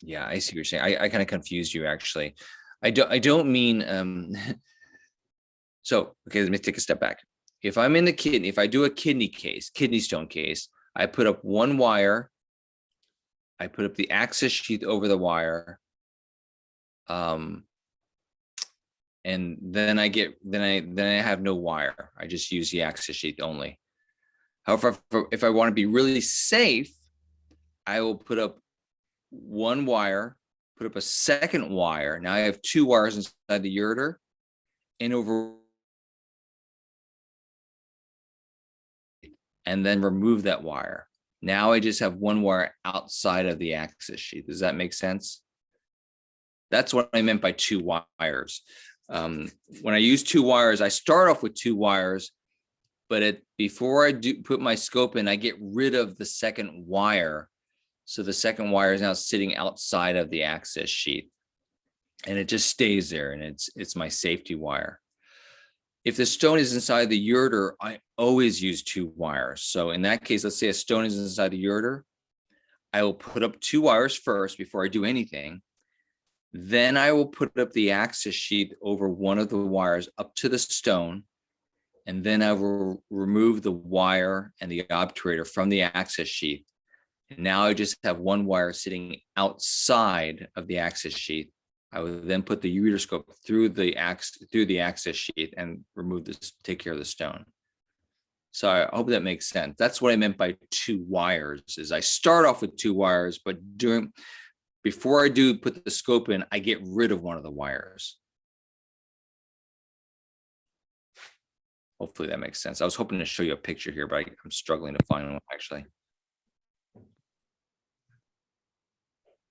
yeah, I see what you're saying. I kind of confused you actually. I don't mean, so, okay, let me take a step back. If I'm in the kidney, if I do a kidney case, kidney stone case, I put up one wire, I put up the access sheath over the wire, and then I have no wire. I just use the access sheath only. However, if I want to be really safe, I will put up one wire, put up a second wire. Now I have two wires inside the ureter, and over, and then remove that wire. Now I just have one wire outside of the access sheath. Does that make sense? That's what I meant by two wires. When I use two wires, I start off with two wires, but before I do put my scope in, I get rid of the second wire. So the second wire is now sitting outside of the access sheath, and it just stays there, and it's my safety wire. If the stone is inside the ureter, I always use two wires. So in that case, let's say a stone is inside the ureter, I will put up two wires first before I do anything. Then I will put up the access sheath over one of the wires up to the stone, and then I will remove the wire and the obturator from the access sheath. And now I just have one wire sitting outside of the access sheath. I would then put the ureteroscope through the access sheath and remove this, take care of the stone. So I hope that makes sense. That's what I meant by two wires, is I start off with two wires, but before I do put the scope in, I get rid of one of the wires. Hopefully that makes sense. I was hoping to show you a picture here, but I'm struggling to find one actually.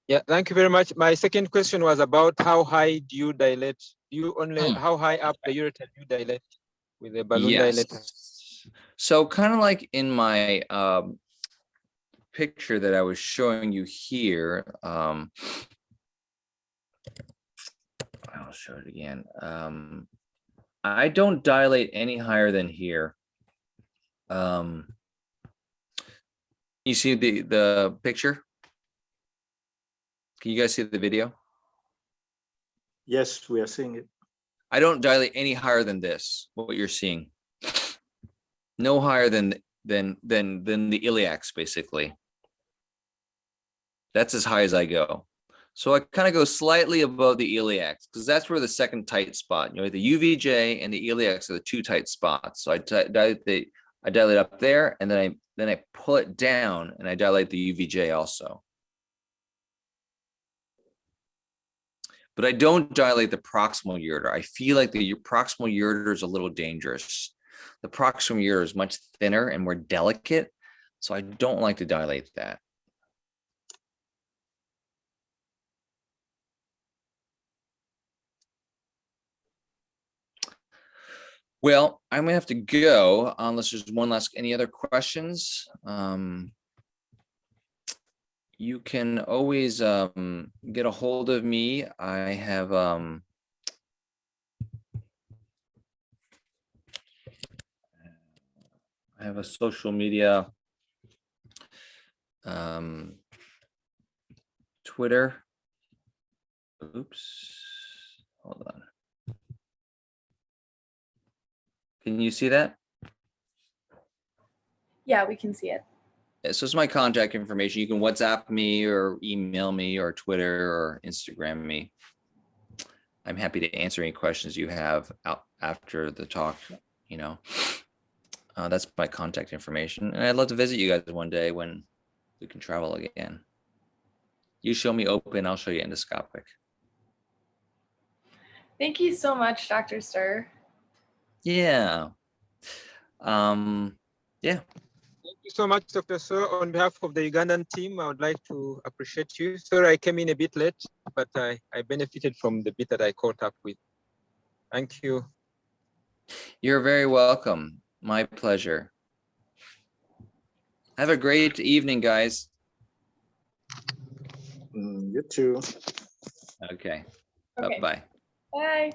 Yeah, thank you very much. My second question was about how high do you dilate? Do you only, how high up the ureter do you dilate with the balloon dilator? So kind of like in my picture that I was showing you here, I'll show it again. I don't dilate any higher than here. You see the picture? Can you guys see the video? Yes, we are seeing it. I don't dilate any higher than this, what you're seeing. No higher than the iliacs, basically. That's as high as I go. So I kind of go slightly above the iliacs, because that's where the second tight spot, you know, the UVJ and the iliacs are the two tight spots. So I dilate up there, and then I pull it down and I dilate the UVJ also. But I don't dilate the proximal ureter. I feel like the proximal ureter is a little dangerous. The proximal ureter is much thinner and more delicate, so I don't like to dilate that. Well, I'm gonna have to go unless there's any other questions. You can always get a hold of me. I have a social media, Twitter, Oops, hold on. Can you see that? Yeah, we can see it. Yeah, so it's my contact information. You can WhatsApp me or email me or Twitter or Instagram me. I'm happy to answer any questions you have out after the talk, you know. That's my contact information. And I'd love to visit you guys one day when we can travel again. You show me open, I'll show you endoscopic. Thank you so much, Dr. Stir. Yeah. Yeah. Thank you so much, Dr. Sir. On behalf of the Ugandan team, I would like to appreciate you. Sorry, I came in a bit late, but I benefited from the bit that I caught up with. Thank you. You're very welcome. My pleasure. Have a great evening, guys. You too. Okay. Okay. Bye-bye. Bye.